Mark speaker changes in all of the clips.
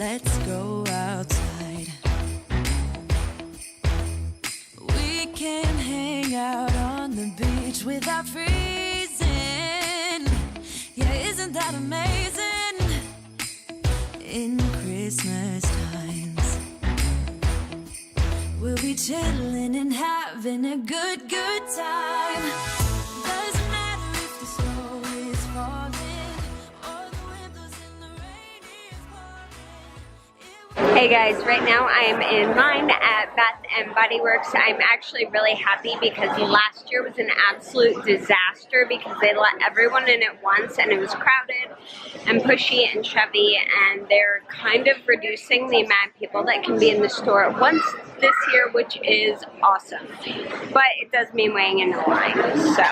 Speaker 1: let's go outside. We can hang out on the beach without freezing. Yeah, isn't that amazing? In Christmas times, we'll be chilling and having a good time. Doesn't matter if the snow is falling or the windows in the rain is pouring.
Speaker 2: Hey guys, right now I am in line at Bath and Body Works. I'm actually really happy because last year was an absolute disaster because they let everyone in at once and it was crowded and pushy and shovey, and they're kind of reducing the amount of people that can be in the store at once this year, which is awesome. But it does mean waiting in the line, so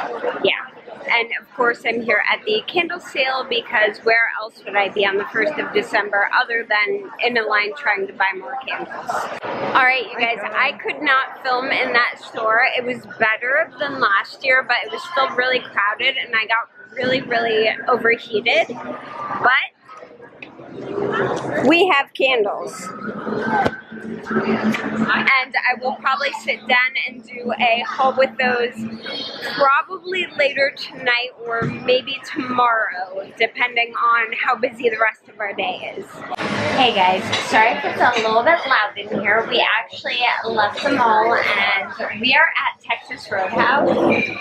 Speaker 2: yeah. And of course I'm here at the candle sale because where else would I be on the 1st of December other than in a line trying to buy more candles. Alright you guys, I could not film in that store. It was better than last year, but it was still really crowded and I got really overheated. But we have candles. And I will probably sit down and do a haul with those probably later tonight or maybe tomorrow, depending on how busy the rest of our day is. Hey guys, sorry if it's a little bit loud in here. We actually left the mall and we are at Texas Roadhouse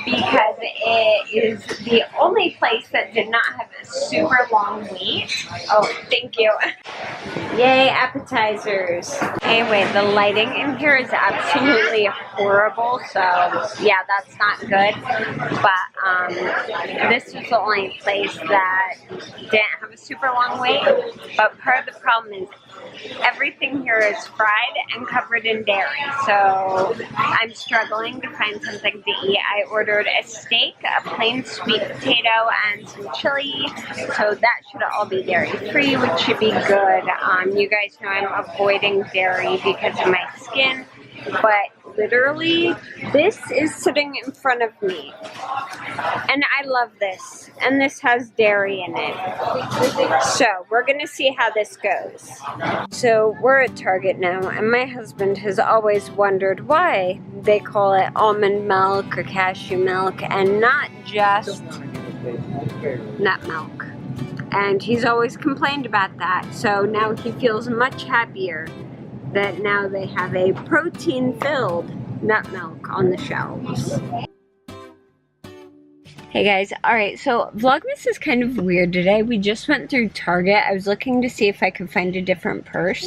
Speaker 2: because it is the only place that did not have a super long wait. Oh, thank you. Yay, appetizers. Anyway, the lighting in here is absolutely horrible, so yeah, that's not good. But this was the only place that didn't have a super long wait. But part of the problem is everything here is fried and covered in dairy, so I'm struggling to find something to eat. I ordered a steak, a plain sweet potato, and some chili, so that should all be dairy free, which should be good. You guys know I'm avoiding dairy because of my skin, but literally this is sitting in front of me and I love this, and this has dairy in it, so we're gonna see how this goes. So we're at Target now and my husband has always wondered why they call it almond milk or cashew milk and not just nut milk, and he's always complained about that, so now he feels much happier that now they have a protein-filled nut milk on the shelves. Hey guys, alright, so Vlogmas is kind of weird today. We just went through Target. I was looking to see if I could find a different purse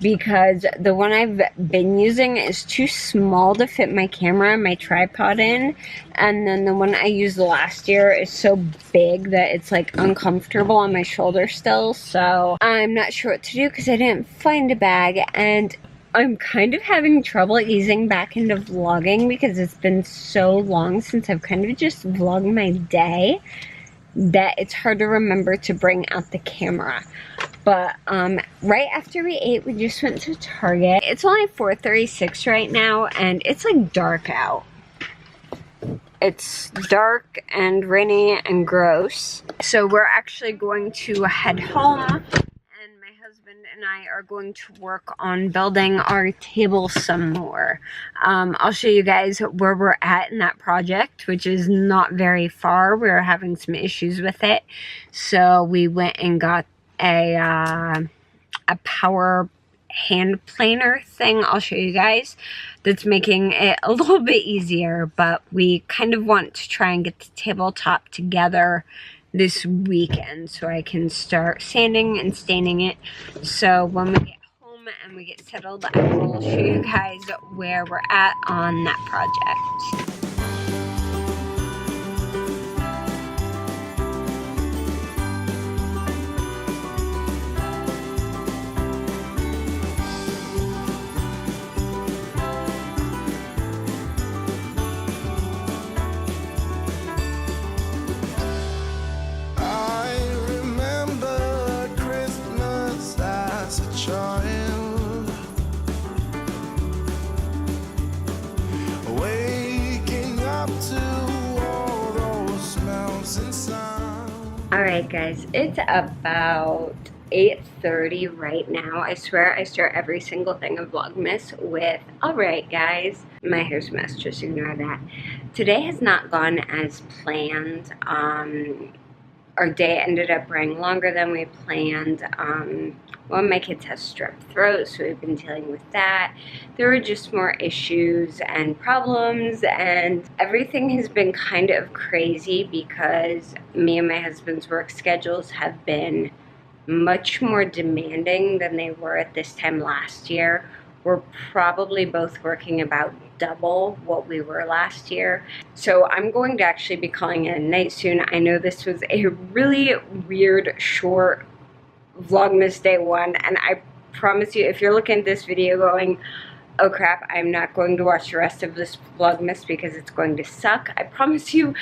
Speaker 2: because the one I've been using is too small to fit my camera and my tripod in, and then the one I used last year is so big that it's like uncomfortable on my shoulder still, so I'm not sure what to do because I didn't find a bag, and I'm kind of having trouble easing back into vlogging because it's been so long since I've kind of just vlogged my day that it's hard to remember to bring out the camera. But right after we ate, we just went to Target. It's only 4:36 right now and it's like dark out. It's dark and rainy and gross. So we're actually going to head home, and my husband and I are going to work on building our table some more. I'll show you guys where we're at in that project, which is not very far. We're having some issues with it. So we went and got a power hand planer thing I'll show you guys that's making it a little bit easier, but we kind of want to try and get the tabletop together this weekend so I can start sanding and staining it. So when we get home and we get settled, I will show you guys where we're at on that project. Alright guys, it's about 8:30 right now. I swear I start every single thing of Vlogmas with, alright guys, my hair's a mess, just ignore that. Today has not gone as planned. Our day ended up running longer than we planned. One of my kids has strep throat, so we've been dealing with that. There were just more issues and problems, and everything has been kind of crazy because me and my husband's work schedules have been much more demanding than they were at this time last year. We're probably both working about double what we were last year. So I'm going to actually be calling it a night soon. I know this was a really weird, short Vlogmas day one, and I promise you, if you're looking at this video going, oh crap, I'm not going to watch the rest of this Vlogmas because it's going to suck, I promise you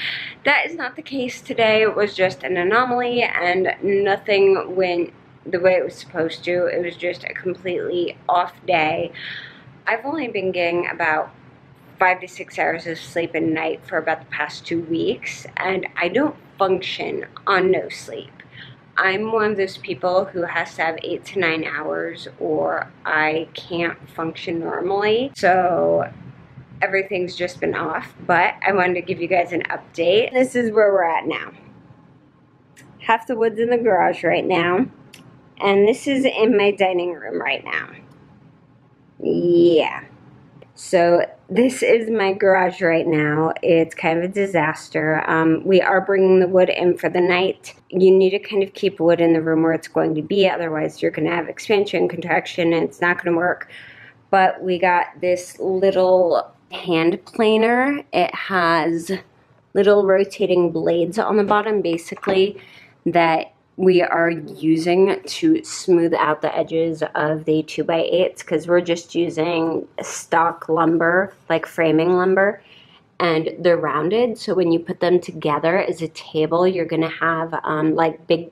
Speaker 2: that is not the case today. It was just an anomaly and nothing went the way it was supposed to. It was just a completely off day. I've only been getting about 5 to 6 hours of sleep a night for about the past 2 weeks, and I don't function on no sleep. I'm one of those people who has to have 8 to 9 hours or I can't function normally. So everything's just been off, but I wanted to give you guys an update. This is where we're at now. Half the wood's in the garage right now, and this is in my dining room right now. Yeah. So this is my garage right now. It's kind of a disaster. We are bringing the wood in for the night. You need to kind of keep wood in the room where it's going to be, otherwise you're going to have expansion, contraction, and it's not going to work. But we got this little hand planer. It has little rotating blades on the bottom, basically, that we are using to smooth out the edges of the 2x8s because we're just using stock lumber, like framing lumber, and they're rounded. So when you put them together as a table, you're gonna have like big,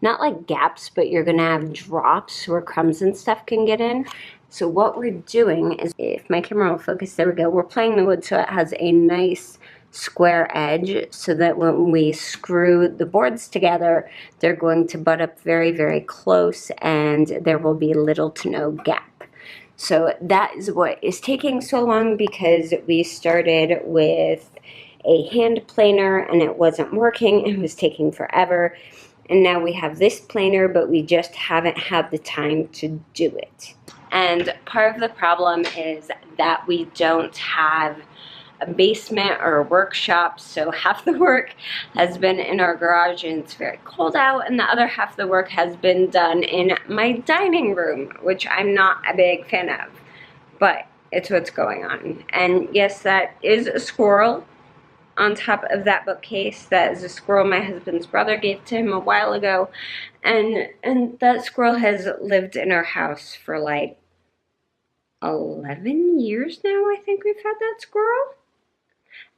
Speaker 2: not like gaps, but you're gonna have drops where crumbs and stuff can get in. So what we're doing is, if my camera will focus, there we go, we're playing the wood so it has a nice square edge so that when we screw the boards together, they're going to butt up very, very close and there will be little to no gap. So that is what is taking so long, because we started with a hand planer and it wasn't working. It was taking forever. And now we have this planer, but we just haven't had the time to do it. And part of the problem is that we don't have a basement or a workshop, so half the work has been in our garage and it's very cold out, and the other half of the work has been done in my dining room, which I'm not a big fan of, but it's what's going on. And yes, that is a squirrel on top of that bookcase. That is a squirrel my husband's brother gave to him a while ago, and that squirrel has lived in our house for like 11 years now. I think we've had that squirrel.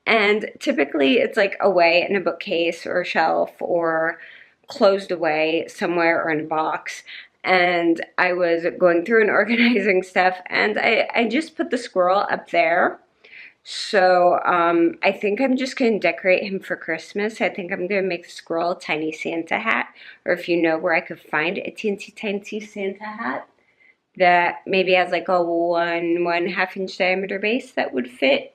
Speaker 2: And typically it's like away in a bookcase or a shelf or closed away somewhere or in a box. And I was going through and organizing stuff, and I just put the squirrel up there. So I think I'm just going to decorate him for Christmas. I think I'm going to make the squirrel a tiny Santa hat, or if you know where I could find a teensy tiny Santa hat that maybe has like a 1.5 inch diameter base that would fit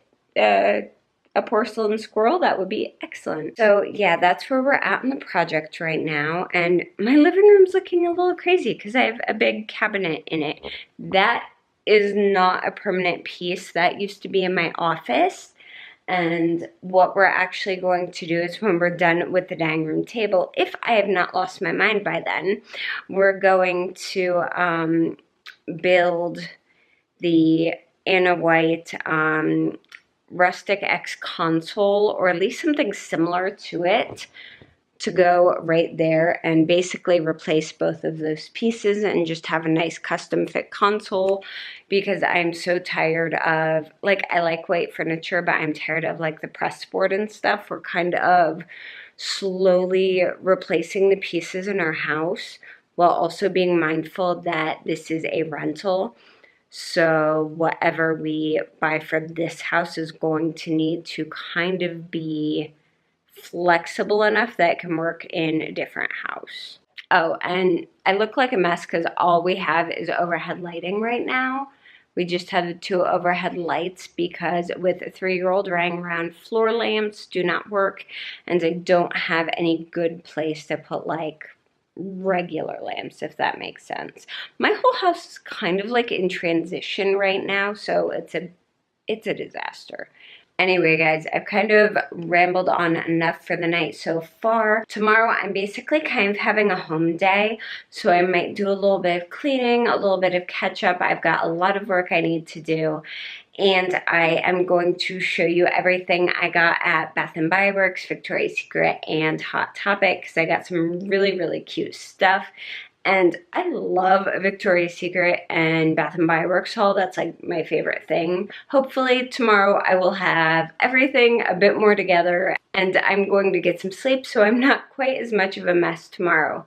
Speaker 2: a porcelain squirrel, that would be excellent. So yeah, that's where we're at in the project right now. And my living room's looking a little crazy because I have a big cabinet in it. That is not a permanent piece. That used to be in my office. And what we're actually going to do is, when we're done with the dining room table, if I have not lost my mind by then, we're going to build the Anna White Rustic X console, or at least something similar to it, to go right there and basically replace both of those pieces and just have a nice custom fit console, because I'm so tired of, like, I like white furniture, but I'm tired of like the press board and stuff. We're kind of slowly replacing the pieces in our house while also being mindful that this is a rental. So whatever we buy for this house is going to need to kind of be flexible enough that it can work in a different house. Oh, and I look like a mess because all we have is overhead lighting right now. We just had the 2 overhead lights because with a 3-year-old running around, floor lamps do not work, and I don't have any good place to put like regular lamps, if that makes sense. My whole house is kind of like in transition right now, so it's a disaster. Anyway, guys, I've kind of rambled on enough for the night so far. Tomorrow, I'm basically kind of having a home day, so I might do a little bit of cleaning, a little bit of catch up. I've got a lot of work I need to do, and I am going to show you everything I got at Bath & Body Works, Victoria's Secret, and Hot Topic, because I got some really, really cute stuff. And I love Victoria's Secret and Bath & Body Works haul. That's like my favorite thing. Hopefully tomorrow I will have everything a bit more together, and I'm going to get some sleep so I'm not quite as much of a mess tomorrow.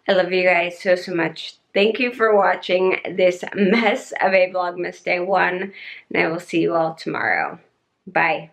Speaker 2: I love you guys so, so much. Thank you for watching this mess of a Vlogmas Day 1, and I will see you all tomorrow. Bye.